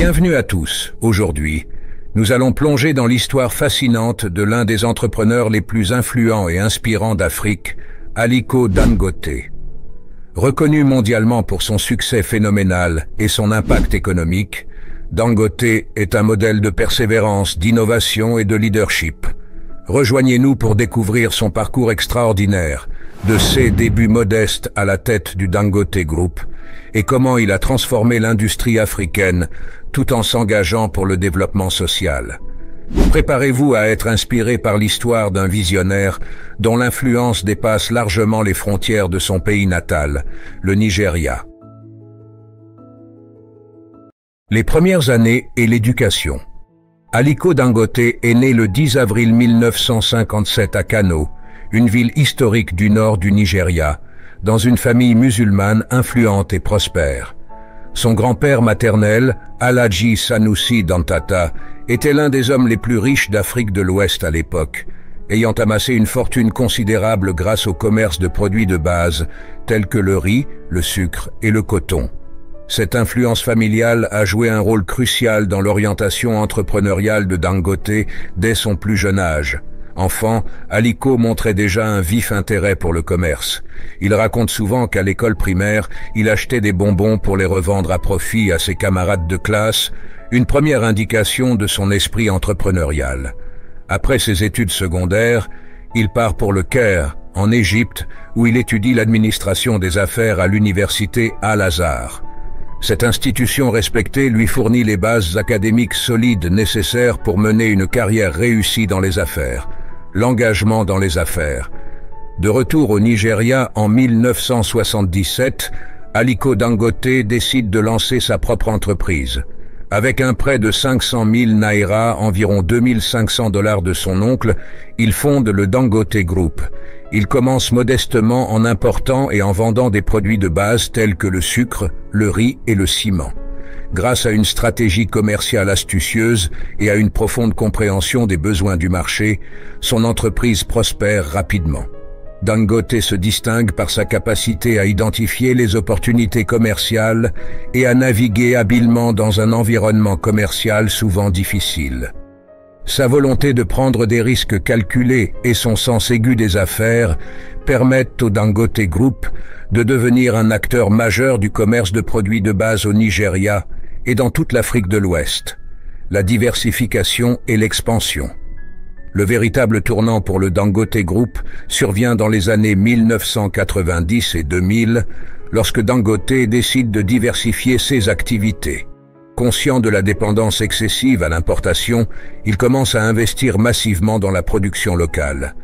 Bienvenue à tous. Aujourd'hui, nous allons plonger dans l'histoire fascinante de l'un des entrepreneurs les plus influents et inspirants d'Afrique, Aliko Dangote. Reconnu mondialement pour son succès phénoménal et son impact économique, Dangote est un modèle de persévérance, d'innovation et de leadership. Rejoignez-nous pour découvrir son parcours extraordinaire, de ses débuts modestes à la tête du Dangote Group, et comment il a transformé l'industrie africaine tout en s'engageant pour le développement social. Préparez-vous à être inspiré par l'histoire d'un visionnaire dont l'influence dépasse largement les frontières de son pays natal, le Nigeria. Les premières années et l'éducation. Aliko Dangote est né le 10 avril 1957 à Kano, une ville historique du nord du Nigeria, dans une famille musulmane influente et prospère. Son grand-père maternel, Alhaji Sanusi Dantata, était l'un des hommes les plus riches d'Afrique de l'Ouest à l'époque, ayant amassé une fortune considérable grâce au commerce de produits de base tels que le riz, le sucre et le coton. Cette influence familiale a joué un rôle crucial dans l'orientation entrepreneuriale de Dangote dès son plus jeune âge. Enfant, Aliko montrait déjà un vif intérêt pour le commerce. Il raconte souvent qu'à l'école primaire, il achetait des bonbons pour les revendre à profit à ses camarades de classe, une première indication de son esprit entrepreneurial. Après ses études secondaires, il part pour le Caire, en Égypte, où il étudie l'administration des affaires à l'université Al-Azhar. Cette institution respectée lui fournit les bases académiques solides nécessaires pour mener une carrière réussie dans les affaires. L'engagement dans les affaires. De retour au Nigeria en 1977, Aliko Dangote décide de lancer sa propre entreprise. Avec un prêt de 500 000 naira, environ 2500 $ de son oncle, il fonde le Dangote Group. Il commence modestement en important et en vendant des produits de base tels que le sucre, le riz et le ciment. Grâce à une stratégie commerciale astucieuse et à une profonde compréhension des besoins du marché, son entreprise prospère rapidement. Dangote se distingue par sa capacité à identifier les opportunités commerciales et à naviguer habilement dans un environnement commercial souvent difficile. Sa volonté de prendre des risques calculés et son sens aigu des affaires permettent au Dangote Group de devenir un acteur majeur du commerce de produits de base au Nigeria et dans toute l'Afrique de l'Ouest. La diversification et l'expansion. Le véritable tournant pour le Dangote Group survient dans les années 1990 et 2000, lorsque Dangote décide de diversifier ses activités. Conscient de la dépendance excessive à l'importation, il commence à investir massivement dans la production locale.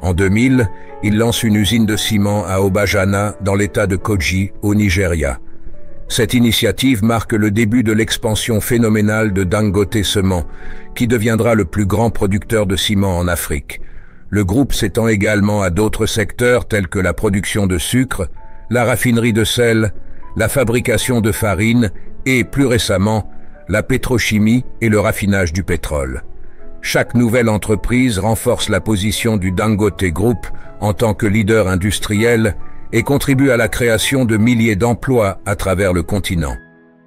En 2000, il lance une usine de ciment à Obajana, dans l'état de Kogi, au Nigeria. Cette initiative marque le début de l'expansion phénoménale de Dangote Cement, qui deviendra le plus grand producteur de ciment en Afrique. Le groupe s'étend également à d'autres secteurs tels que la production de sucre, la raffinerie de sel, la fabrication de farine et, plus récemment, la pétrochimie et le raffinage du pétrole. Chaque nouvelle entreprise renforce la position du Dangote Group en tant que leader industriel et contribue à la création de milliers d'emplois à travers le continent.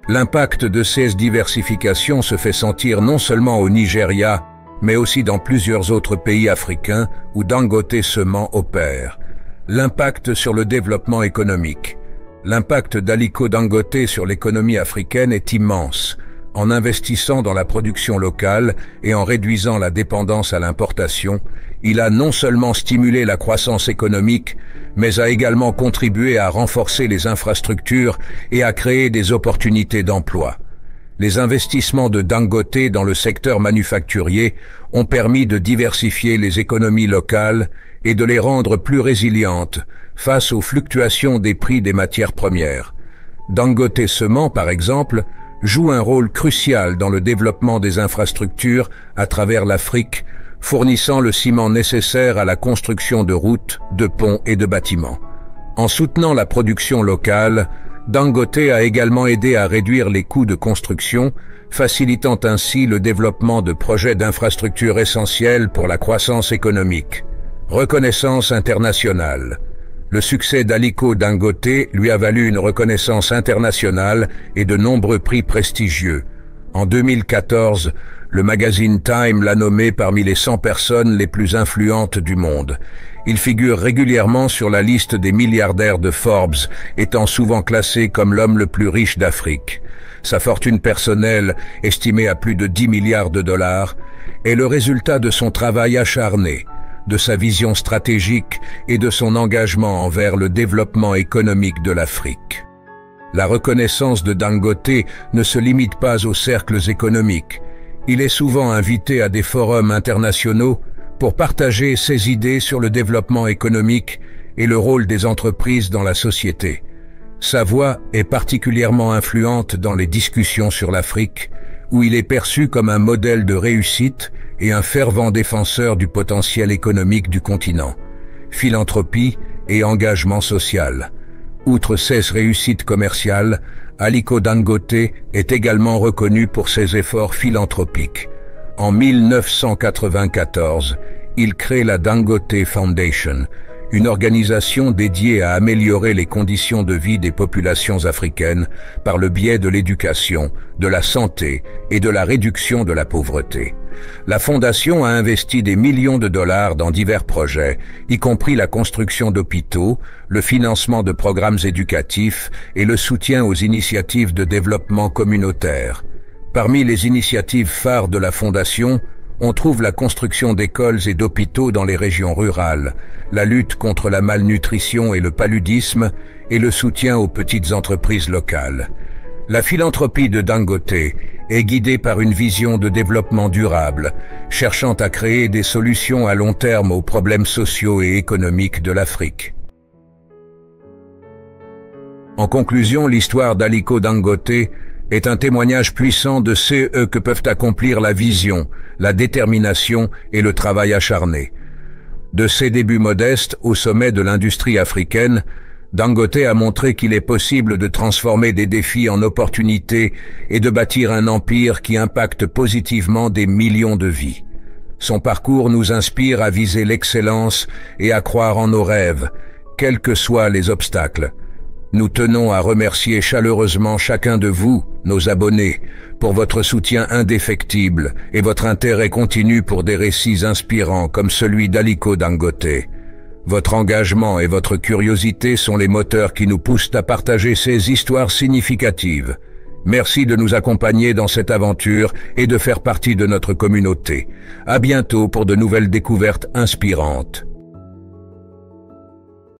L'impact de ces diversifications se fait sentir non seulement au Nigeria, mais aussi dans plusieurs autres pays africains où Dangote Cement opère. L'impact sur le développement économique. L'impact d'Aliko Dangote sur l'économie africaine est immense. En investissant dans la production locale et en réduisant la dépendance à l'importation, il a non seulement stimulé la croissance économique, mais a également contribué à renforcer les infrastructures et à créer des opportunités d'emploi. Les investissements de Dangote dans le secteur manufacturier ont permis de diversifier les économies locales et de les rendre plus résilientes face aux fluctuations des prix des matières premières. Dangote Cement, par exemple, joue un rôle crucial dans le développement des infrastructures à travers l'Afrique, fournissant le ciment nécessaire à la construction de routes, de ponts et de bâtiments. En soutenant la production locale, Dangote a également aidé à réduire les coûts de construction, facilitant ainsi le développement de projets d'infrastructures essentiels pour la croissance économique. Reconnaissance internationale. Le succès d'Aliko Dangote lui a valu une reconnaissance internationale et de nombreux prix prestigieux. En 2014, le magazine Time l'a nommé parmi les 100 personnes les plus influentes du monde. Il figure régulièrement sur la liste des milliardaires de Forbes, étant souvent classé comme l'homme le plus riche d'Afrique. Sa fortune personnelle, estimée à plus de 10 milliards de dollars, est le résultat de son travail acharné, de sa vision stratégique et de son engagement envers le développement économique de l'Afrique. La reconnaissance de Dangote ne se limite pas aux cercles économiques. Il est souvent invité à des forums internationaux pour partager ses idées sur le développement économique et le rôle des entreprises dans la société. Sa voix est particulièrement influente dans les discussions sur l'Afrique, où il est perçu comme un modèle de réussite et un fervent défenseur du potentiel économique du continent. Philanthropie et engagement social. Outre ses réussites commerciales, Aliko Dangote est également reconnu pour ses efforts philanthropiques. En 1994, il crée la Dangote Foundation, une organisation dédiée à améliorer les conditions de vie des populations africaines par le biais de l'éducation, de la santé et de la réduction de la pauvreté. La fondation a investi des millions de dollars dans divers projets, y compris la construction d'hôpitaux, le financement de programmes éducatifs et le soutien aux initiatives de développement communautaire. Parmi les initiatives phares de la fondation, on trouve la construction d'écoles et d'hôpitaux dans les régions rurales, la lutte contre la malnutrition et le paludisme et le soutien aux petites entreprises locales. La philanthropie de Dangote est guidée par une vision de développement durable, cherchant à créer des solutions à long terme aux problèmes sociaux et économiques de l'Afrique. En conclusion, l'histoire d'Aliko Dangote est un témoignage puissant de ce que peuvent accomplir la vision, la détermination et le travail acharné. De ses débuts modestes au sommet de l'industrie africaine, Dangote a montré qu'il est possible de transformer des défis en opportunités et de bâtir un empire qui impacte positivement des millions de vies. Son parcours nous inspire à viser l'excellence et à croire en nos rêves, quels que soient les obstacles. Nous tenons à remercier chaleureusement chacun de vous, nos abonnés, pour votre soutien indéfectible et votre intérêt continu pour des récits inspirants comme celui d'Aliko Dangote. Votre engagement et votre curiosité sont les moteurs qui nous poussent à partager ces histoires significatives. Merci de nous accompagner dans cette aventure et de faire partie de notre communauté. À bientôt pour de nouvelles découvertes inspirantes.